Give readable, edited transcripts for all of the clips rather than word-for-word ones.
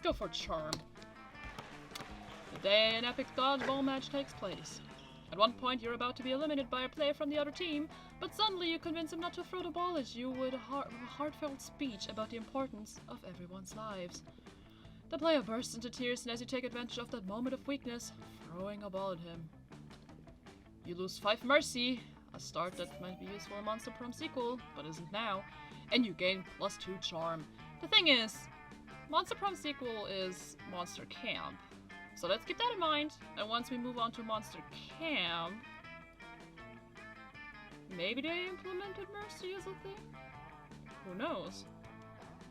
go for charm. The day an epic dodgeball match takes place. At one point, you're about to be eliminated by a player from the other team, but suddenly you convince him not to throw the ball at you with a heartfelt speech about the importance of everyone's lives. The player bursts into tears, and as you take advantage of that moment of weakness, throwing a ball at him. You lose 5 mercy, a start that might be useful in Monster Prom sequel, but isn't now, and you gain +2 charm. The thing is, Monster Prom sequel is Monster Camp. So let's keep that in mind, and once we move on to Monster Camp, maybe they implemented Mercy as a thing? Who knows?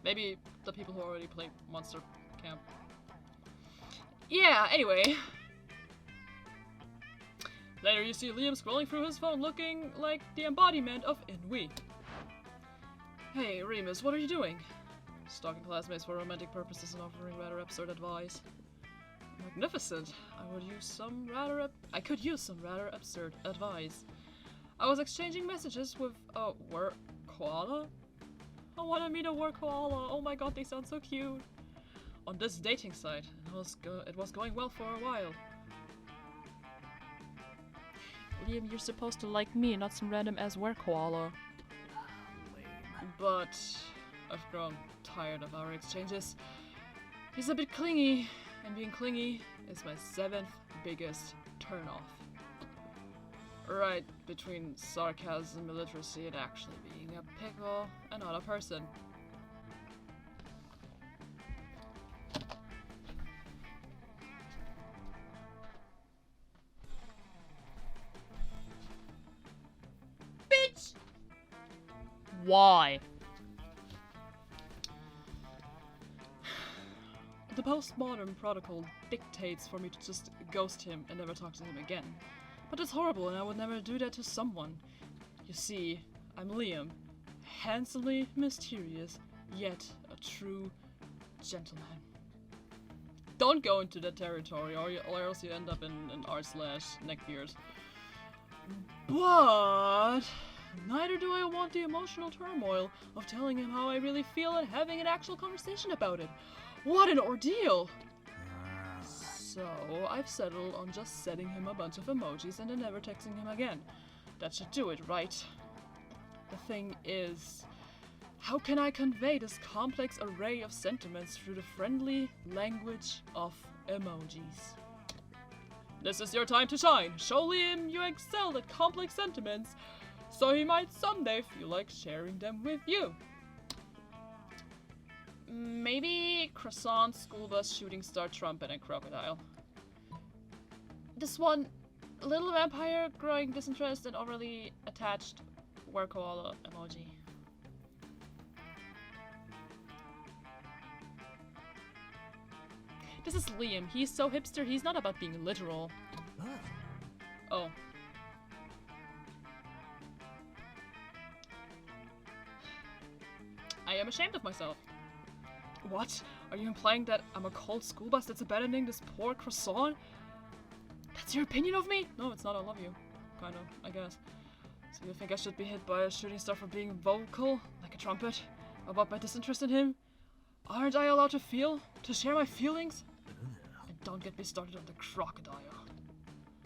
Maybe the people who already play Monster Camp. Yeah, anyway. Later you see Liam scrolling through his phone looking like the embodiment of ennui. Hey, Remus, what are you doing? Stalking classmates for romantic purposes and offering rather absurd advice. Magnificent. I could use some rather absurd advice. I was exchanging messages with a work koala. I want to meet a work koala. Oh my god, they sound so cute. On this dating site, it was going well for a while. Liam, you're supposed to like me, not some random ass work koala. But I've grown tired of our exchanges. He's a bit clingy. And being clingy is my 7th biggest turnoff. Right between sarcasm, illiteracy, and actually being a pickle and not a person. Bitch! Why? The postmodern protocol dictates for me to just ghost him and never talk to him again. But it's horrible, and I would never do that to someone. You see, I'm Liam, handsomely mysterious, yet a true gentleman. Don't go into that territory, or else you end up in r/neckbeard. But neither do I want the emotional turmoil of telling him how I really feel and having an actual conversation about it. What an ordeal! So, I've settled on just sending him a bunch of emojis and then never texting him again. That should do it, right? The thing is, how can I convey this complex array of sentiments through the friendly language of emojis? This is your time to shine. Show Liam you excel at complex sentiments, so he might someday feel like sharing them with you. Maybe croissant, school bus, shooting star, trumpet, and crocodile. This one, little vampire, growing disinterest, and overly attached work koala emoji. This is Liam. He's so hipster, he's not about being literal. Oh. I am ashamed of myself. What? Are you implying that I'm a cold school bus that's abandoning this poor croissant? That's your opinion of me? No, it's not. I love you. Kinda, I guess. So you think I should be hit by a shooting star for being vocal, like a trumpet, about my disinterest in him? Aren't I allowed to feel? To share my feelings? And don't get me started on the crocodile.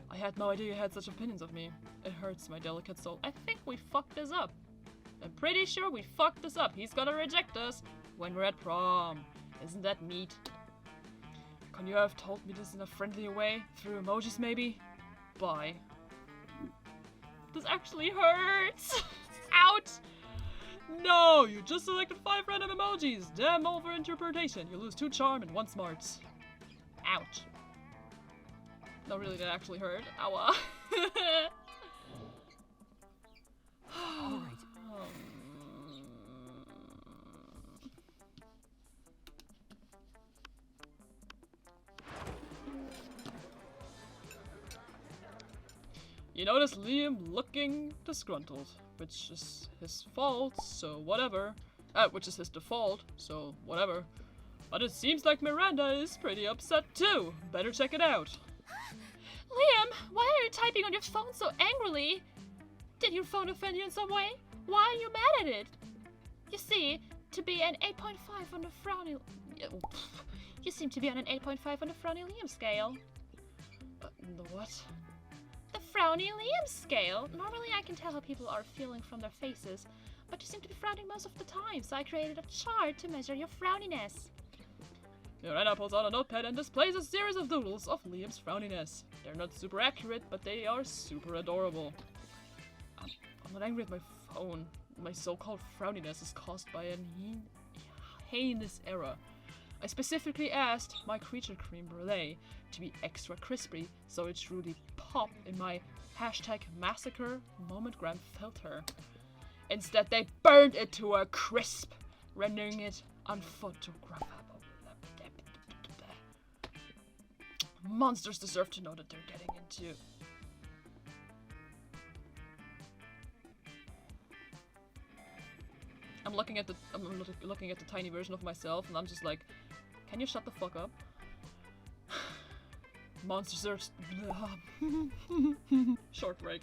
I had no idea you had such opinions of me. It hurts my delicate soul. I think we fucked this up. I'm pretty sure we fucked this up. He's gonna reject us when we're at prom. Isn't that neat? Can you have told me this in a friendly way? Through emojis, maybe? Bye. This actually hurts! Ouch! No! You just selected 5 random emojis! Damn overinterpretation! You lose 2 charm and 1 smarts. Ouch. No, really, that actually hurt. Ow. Alright. You notice Liam looking disgruntled, which is his fault, so whatever. Which is his default, so whatever. But it seems like Miranda is pretty upset too. Better check it out. Liam, why are you typing on your phone so angrily? Did your phone offend you in some way? Why are you mad at it? You see, to be an 8.5 on the frowny... You seem to be on an 8.5 on the Frowny Liam scale. The what? The Frowny Liam scale? Normally I can tell how people are feeling from their faces, but you seem to be frowning most of the time, so I created a chart to measure your frowniness. Lorena pulls out a notepad and displays a series of doodles of Liam's frowniness. They're not super accurate, but they are super adorable. I'm not angry with my phone. My so-called frowniness is caused by a heinous error. I specifically asked my creature creme brulee to be extra crispy, so it truly pop in my #massacre momentgram filter. Instead, they burned it to a crisp, rendering it unphotographable. Monsters deserve to know that they're getting into. I'm looking at the tiny version of myself, and I'm just like, can you shut the fuck up? Monsters are short break.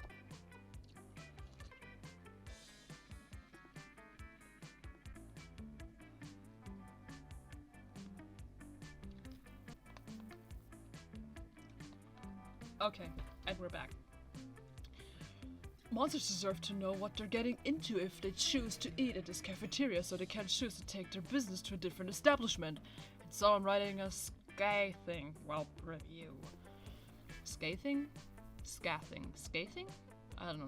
Okay, and we're back. Monsters deserve to know what they're getting into if they choose to eat at this cafeteria, so they can choose to take their business to a different establishment. And so I'm writing a scathing, review. Scathing? Scathing. Scathing? I don't know.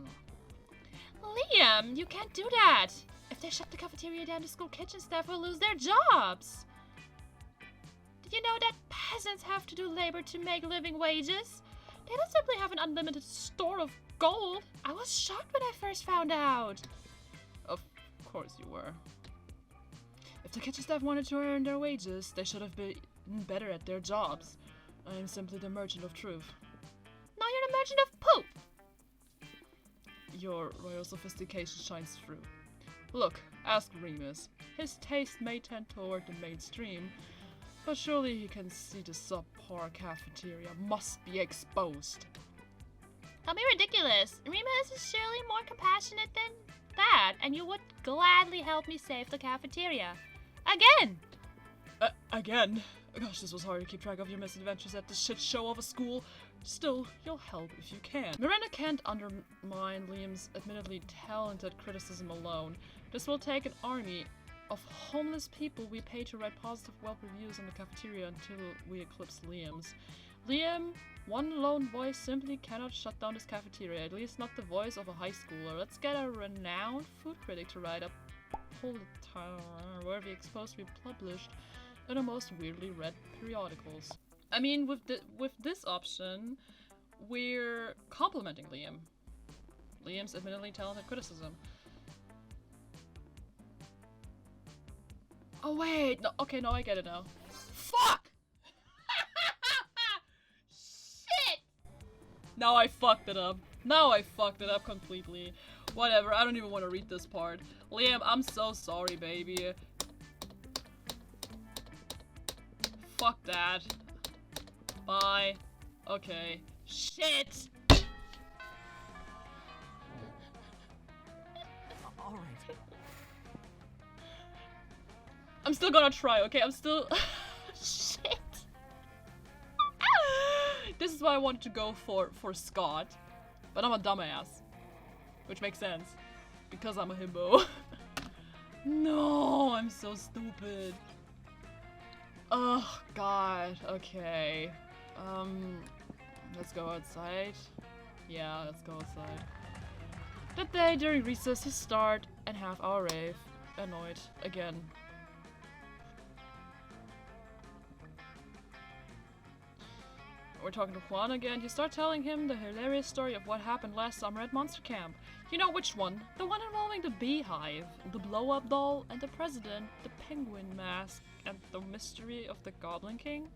Liam, you can't do that! If they shut the cafeteria down, the school kitchen staff will lose their jobs! Did you know that peasants have to do labor to make living wages? They don't simply have an unlimited store of gold. I was shocked when I first found out. Of course you were. If the kitchen staff wanted to earn their wages, they should have been better at their jobs. I am simply the merchant of truth. Now you're the merchant of poop! Your royal sophistication shines through. Look, ask Remus. His taste may tend toward the mainstream, but surely he can see the subpar cafeteria must be exposed. Don't be ridiculous. Remus is surely more compassionate than that, and you would gladly help me save the cafeteria. Again! Again? Gosh, this was hard to keep track of your misadventures at the shit show of a school. Still, you'll help if you can. Miranda can't undermine Liam's admittedly talented criticism alone. This will take an army of homeless people we pay to write positive Yelp reviews on the cafeteria until we eclipse Liam's. Liam, one lone voice simply cannot shut down this cafeteria, at least not the voice of a high schooler. Let's get a renowned food critic to write a bulletin where we expose to be published in the most weirdly read periodicals. I mean, with this option, we're complimenting Liam. Liam's admittedly talented criticism. Oh wait, no, okay, no, I get it now. Fuck! Shit! Now I fucked it up. Now I fucked it up completely. Whatever, I don't even want to read this part. Liam, I'm so sorry, baby. Fuck that. Bye. Okay. Shit! Alright. I'm still gonna try, okay? I'm still... Shit! This is why I wanted to go for Scott. But I'm a dumbass. Which makes sense. Because I'm a himbo. No, I'm so stupid. Oh, God. Okay. Let's go outside. Yeah, let's go outside. That day, during recess, his start and half-hour rave. Annoyed. Again. We're talking to Juan again. You start telling him the hilarious story of what happened last summer at Monster Camp. You know which one? The one involving the beehive, the blow-up doll, and the president, the penguin mask, and the mystery of the Goblin King?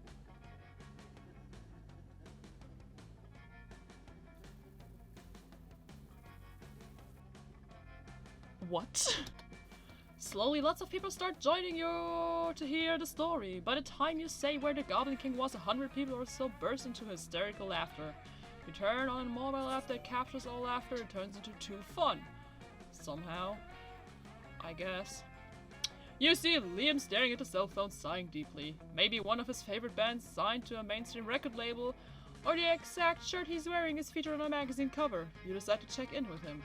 What? Slowly, lots of people start joining you to hear the story. By the time you say where the Goblin King was, 100 people or so burst into hysterical laughter. You turn on a mobile app that captures all laughter and turns into too fun. Somehow. I guess. You see Liam staring at his cell phone, sighing deeply. Maybe one of his favorite bands signed to a mainstream record label, or the exact shirt he's wearing is featured on a magazine cover. You decide to check in with him.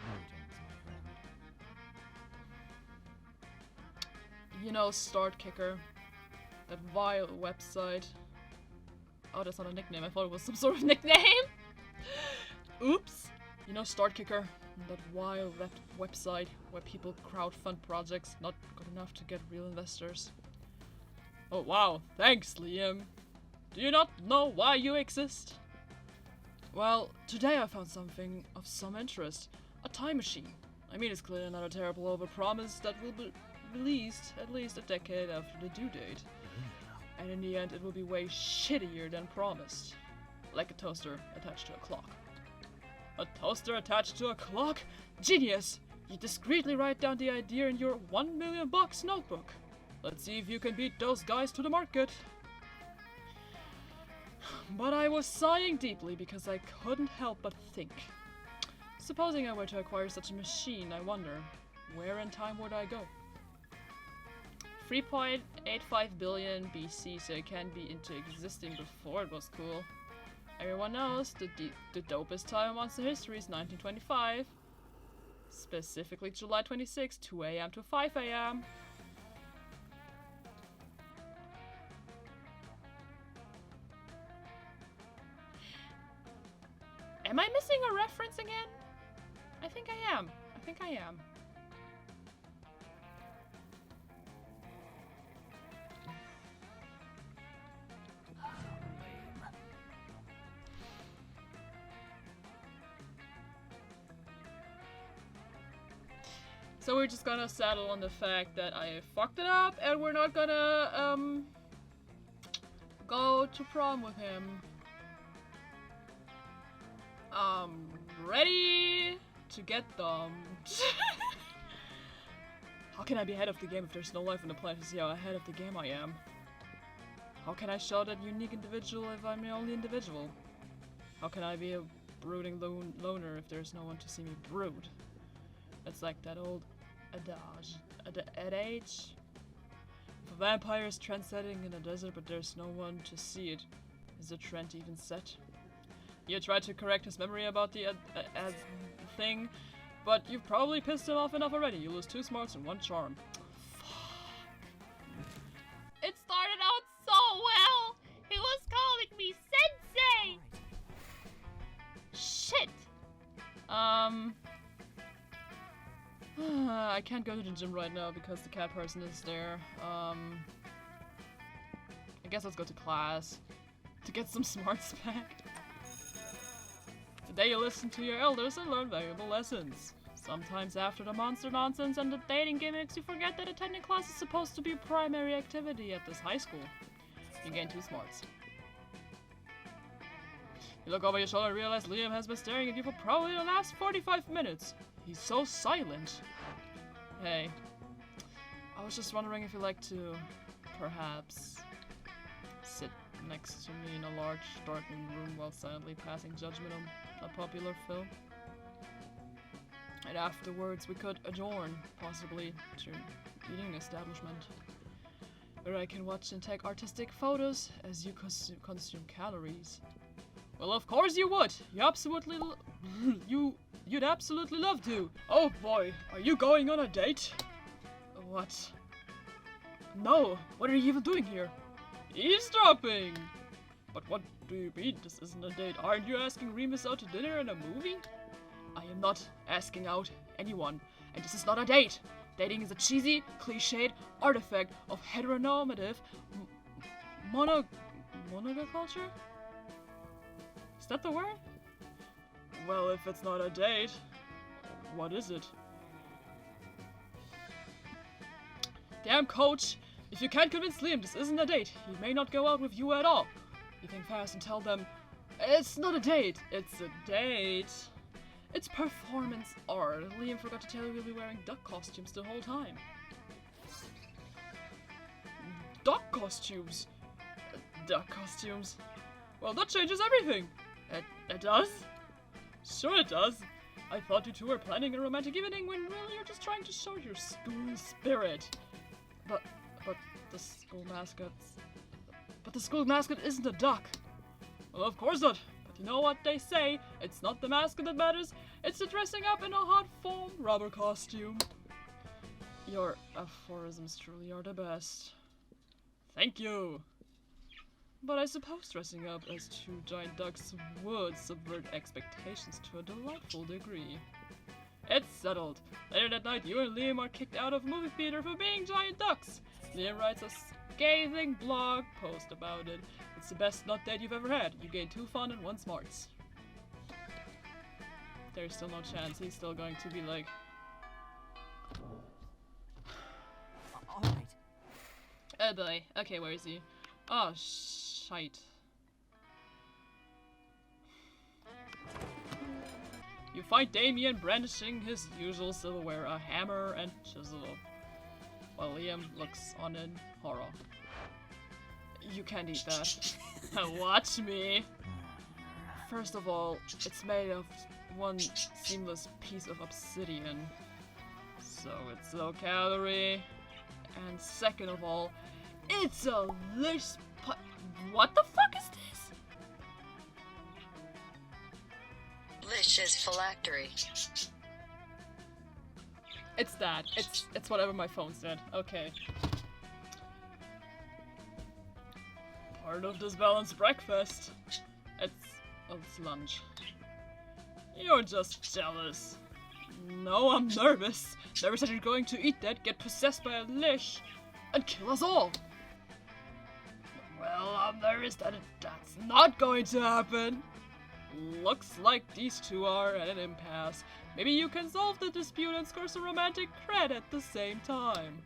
You know, Start Kicker. That vile website. Oh, that's not a nickname. I thought it was some sort of nickname. Oops. You know, Start Kicker. That vile website where people crowdfund projects not good enough to get real investors. Oh wow, thanks Liam. Do you not know why you exist? Well, today I found something of some interest. A time machine. I mean, it's clearly not a terrible overpromise that will be released at least a decade after the due date. And in the end it will be way shittier than promised. Like a toaster attached to a clock. A toaster attached to a clock? Genius! You discreetly write down the idea in your $1 million notebook. Let's see if you can beat those guys to the market. But I was sighing deeply because I couldn't help but think. Supposing I were to acquire such a machine, I wonder, where in time would I go? 3.85 billion BC, so it can be into existing before it was cool. Everyone knows the dopest time in monster history is 1925. Specifically July 26, 2 AM to 5 AM. Am I missing a reference again? I think I am. So we're just gonna settle on the fact that I fucked it up and we're not gonna go to prom with him. Ready to get dumped. How can I be ahead of the game if there's no life on the planet to see how ahead of the game I am? How can I show that unique individual if I'm the only individual? How can I be a brooding loner if there's no one to see me brood? It's like that old adage. If a vampire is trendsetting in a desert but there's no one to see it, is the trend even set? You tried to correct his memory about the thing, but you've probably pissed him off enough already. You lose 2 smarts and 1 charm. It started out so well! He was calling me sensei! Shit! I can't go to the gym right now because the cat person is there. I guess let's go to class to get some smarts back. Today you listen to your elders and learn valuable lessons. Sometimes after the monster nonsense and the dating gimmicks, you forget that attending class is supposed to be a primary activity at this high school. You gain 2 smarts. You look over your shoulder and realize Liam has been staring at you for probably the last 45 minutes. He's so silent. Hey, I was just wondering if you'd like to, perhaps, sit next to me in a large, darkened room while silently passing judgment on a popular film. And afterwards we could adjourn, possibly, to an eating establishment, where I can watch and take artistic photos as you consume calories. Well, of course you would! You'd absolutely love to! Oh boy, are you going on a date? What? No! What are you even doing here? Eavesdropping! But what do you mean this isn't a date? Aren't you asking Remus out to dinner and a movie? I am not asking out anyone, and this is not a date! Dating is a cheesy, cliched artifact of heteronormative monoculture? Is that the word? Well, if it's not a date, what is it? Damn, coach! If you can't convince Liam this isn't a date, he may not go out with you at all. You think fast and tell them, it's not a date, it's a date. It's performance art. Liam forgot to tell you we'll be wearing duck costumes the whole time. Duck costumes? Duck costumes? Well, that changes everything. It does? Sure it does. I thought you two were planning a romantic evening when really you're just trying to show your school spirit. But the school mascot... But the school mascot isn't a duck. Well, of course not. But you know what they say? It's not the mascot that matters. It's the dressing up in a hot foam rubber costume. Your aphorisms truly are the best. Thank you. But I suppose dressing up as two giant ducks would subvert expectations to a delightful degree. It's settled. Later that night, you and Liam are kicked out of a movie theater for being giant ducks. Liam writes a scathing blog post about it. It's the best nut date you've ever had. You gain 2 fun and 1 smarts. There's still no chance. He's still going to be like... Alright. Oh boy. Okay, where is he? Oh, shite. You find Damien brandishing his usual silverware, a hammer and chisel, while Liam looks on in horror. You can't eat that. Watch me. First of all, it's made of one seamless piece of obsidian, so it's low calorie. And second of all, it's a lish What the fuck is this? Lish is phylactery. It's that. It's whatever my phone said. Okay. Part of this balanced breakfast. It's lunch. You're just jealous. No, I'm nervous. Nervous that you're going to eat that, get possessed by a lish, and kill us all. Well, I'm nervous that that's not going to happen. Looks like these two are at an impasse. Maybe you can solve the dispute and score some romantic cred at the same time.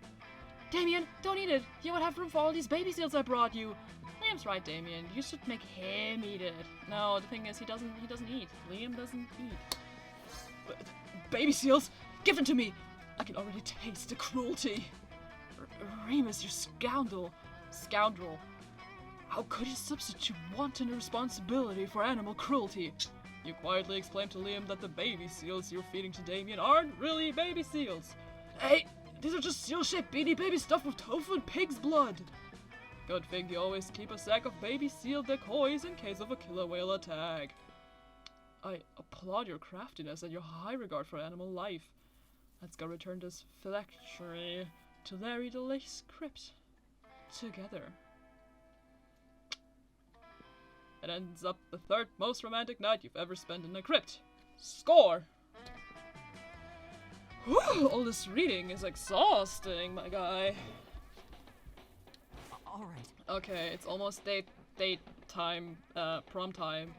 Damien, don't eat it. You won't have room for all these baby seals I brought you. Liam's right, Damien. You should make him eat it. No, the thing is, he doesn't eat. Liam doesn't eat. But baby seals? Give them to me! I can already taste the cruelty. Remus, you scoundrel. How could you substitute wanton irresponsibility for animal cruelty? You quietly explained to Liam that the baby seals you're feeding to Damien aren't really baby seals. Hey, these are just seal-shaped beanie babies stuffed with tofu and pig's blood. Good thing you always keep a sack of baby seal decoys in case of a killer whale attack. I applaud your craftiness and your high regard for animal life. Let's go return this phylactery to Larry the Lace Crypt together. It ends up the 3rd most romantic night you've ever spent in a crypt. Score! Whew, all this reading is exhausting, my guy. Alright. Okay, it's almost date time, prom time.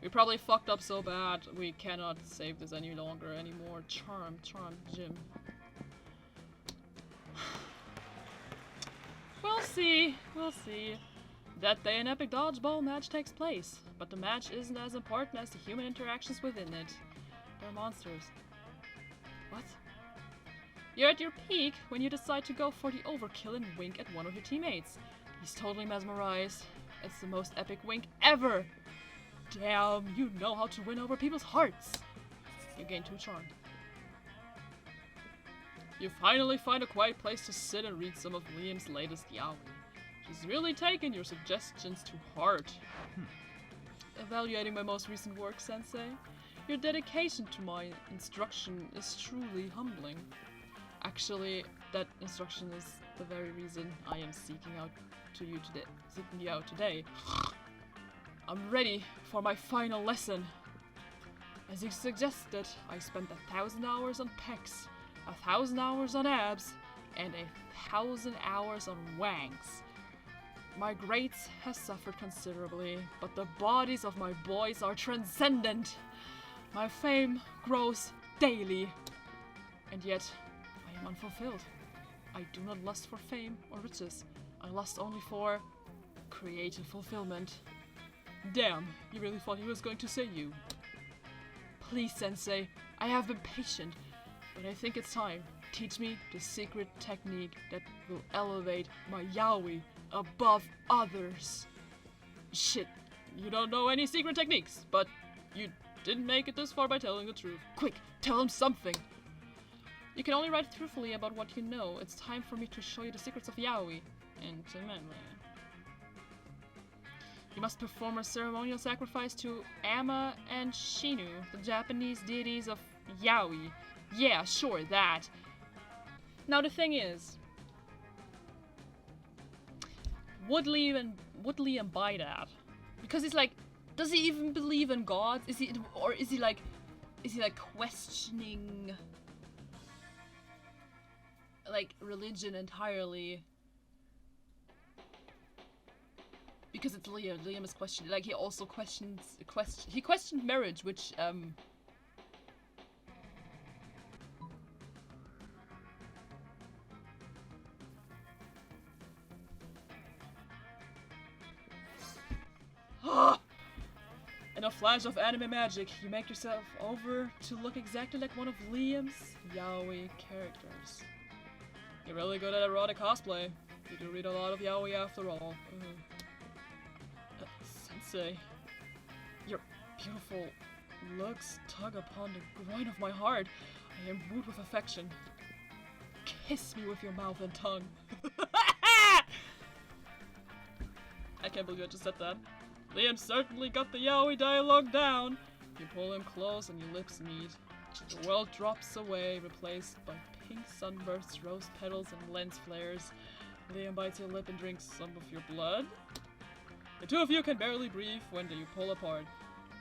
We probably fucked up so bad we cannot save this any longer anymore. Charm, Jim. We'll see. That day an epic dodgeball match takes place, but the match isn't as important as the human interactions within it. They're monsters. What? You're at your peak when you decide to go for the overkill and wink at one of your teammates. He's totally mesmerized. It's the most epic wink ever! Damn, you know how to win over people's hearts! You gain 2 charm. You finally find a quiet place to sit and read some of Liam's latest yaoi. He's really taken your suggestions to heart. Evaluating my most recent work, Sensei, your dedication to my instruction is truly humbling. Actually, that instruction is the very reason I am seeking you out today. I'm ready for my final lesson. As you suggested, I spent 1,000 hours on pecs, 1,000 hours on abs, and 1,000 hours on wangs. My grades has suffered considerably, but the bodies of my boys are transcendent. My fame grows daily, and yet I am unfulfilled. I do not lust for fame or riches. I lust only for creative fulfillment. Damn, you really thought he was going to say you. Please, Sensei, I have been patient, but I think it's time. Teach me the secret technique that will elevate my yaoi above others. Shit, you don't know any secret techniques, but you didn't make it this far by telling the truth. Quick, tell him something. You can only write truthfully about what you know. It's time for me to show you the secrets of yaoi. Intimately. You must perform a ceremonial sacrifice to Ama and Shinu, the Japanese deities of yaoi. Yeah, sure, that. Now the thing is, would Liam buy that? Because it's like, does he even believe in gods? Is he like questioning like religion entirely? Because it's Liam. Liam is questioning. Like he also questioned marriage, which in a flash of anime magic, you make yourself over to look exactly like one of Liam's yaoi characters. You're really good at erotic cosplay. You do read a lot of yaoi after all. Sensei, your beautiful looks tug upon the groin of my heart. I am moved with affection. Kiss me with your mouth and tongue. I can't believe I just said that. Liam certainly got the yaoi dialogue down. You pull him close and your lips meet. The world drops away, replaced by pink sunbursts, rose petals, and lens flares. Liam bites your lip and drinks some of your blood. The two of you can barely breathe when you pull apart.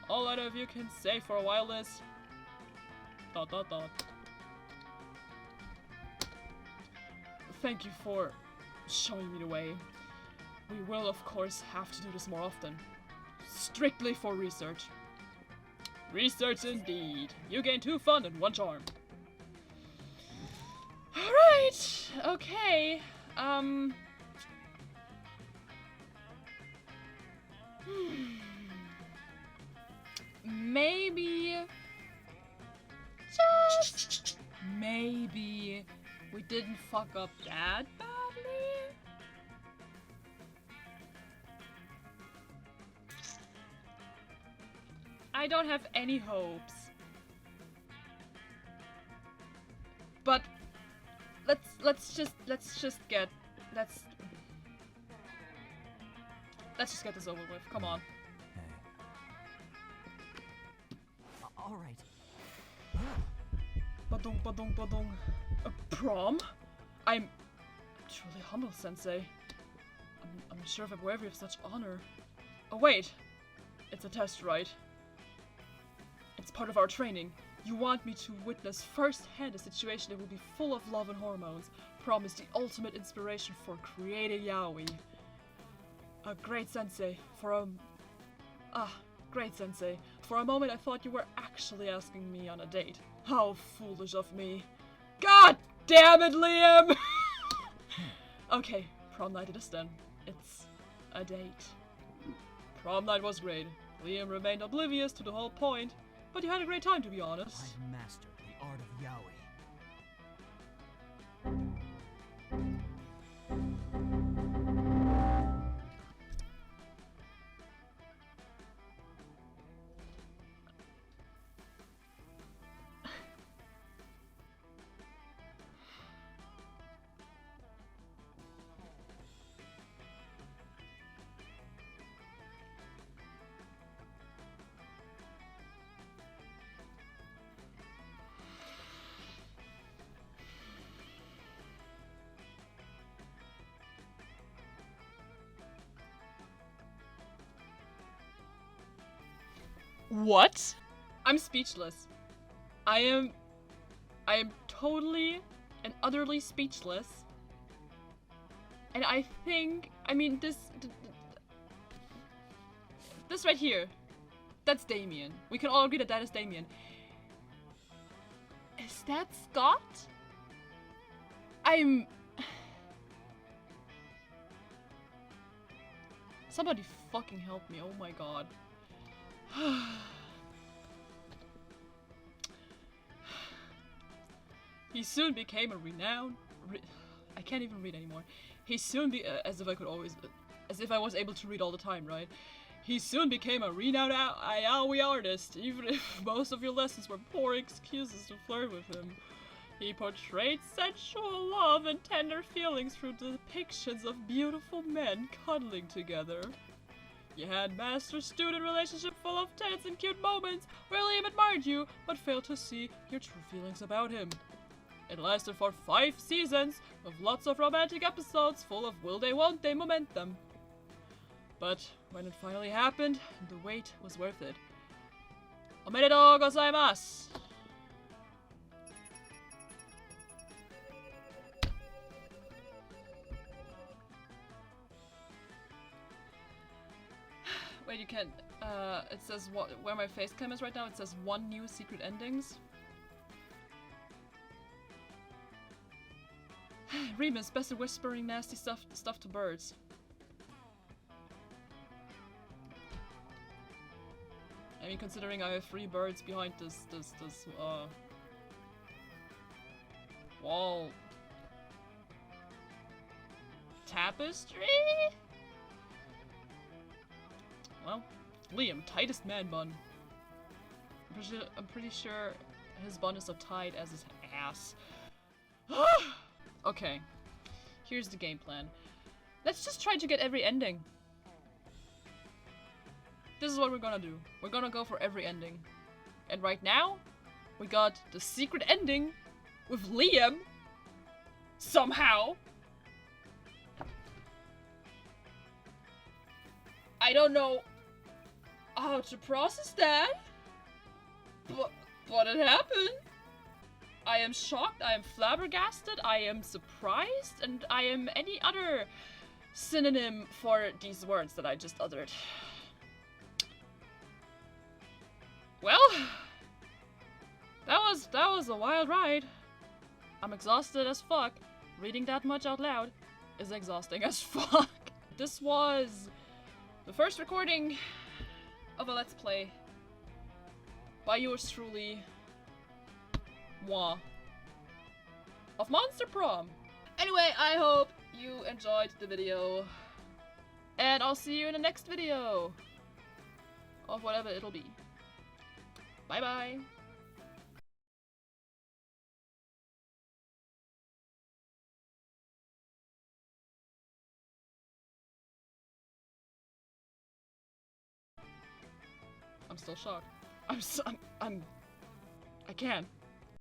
All either of you can say for a while is... ... Thank you for showing me the way. We will, of course, have to do this more often. Strictly for research. Research indeed. You gain 2 fun and 1 charm. Alright, okay. Maybe... Just... maybe... we didn't fuck up that badly? I don't have any hopes. But let's just get this over with. Come on. All right. Badung, badung, badung. A prom? I'm truly humbled, Sensei. I'm not sure if I'm worthy of such honor. Oh wait, it's a test, right? It's part of our training. You want me to witness firsthand a situation that will be full of love and hormones. Prom is the ultimate inspiration for creating yaoi. A great sensei. Great sensei. For a moment I thought you were actually asking me on a date. How foolish of me. God damn it, Liam! Okay, prom night it is then. It's a date. Prom night was great. Liam remained oblivious to the whole point, but you had a great time, to be honest. I've mastered the art of yaoi. What? I'm speechless. I am totally and utterly speechless. And I think, I mean, this right here, that's Damien. We can all agree that that is Damien. Is that Scott? Somebody fucking help me, oh my god. He soon became a renowned... I can't even read anymore. He soon as if I was able to read all the time, right? He soon became a renowned yaoi artist, even if most of your lessons were poor excuses to flirt with him. He portrayed sensual love and tender feelings through depictions of beautiful men cuddling together. You had master-student relationship full of tense and cute moments where Liam admired you, but failed to see your true feelings about him. It lasted for 5 seasons, with lots of romantic episodes full of will they won't they momentum. But when it finally happened, the wait was worth it. Omedetou gozaimasu! Wait, you can, it says where my face cam is right now, it says 1 new secret endings. Remus, best at whispering nasty stuff to birds. I mean, considering I have 3 birds behind this wall tapestry? Well, Liam, tightest man bun. I'm pretty sure his bun is so tight as his ass. Okay, here's the game plan. Let's just try to get every ending. This is what we're gonna do. We're gonna go for every ending. And right now, we got the secret ending with Liam. Somehow. I don't know how to process that, but it happened. I am shocked, I am flabbergasted, I am surprised, and I am any other synonym for these words that I just uttered. Well, that was a wild ride. I'm exhausted as fuck. Reading that much out loud is exhausting as fuck. This was the first recording of a Let's Play by yours truly, moi, of Monster Prom. Anyway, I hope you enjoyed the video, and I'll see you in the next video of whatever it'll be. Bye bye. I'm still shocked. I can't.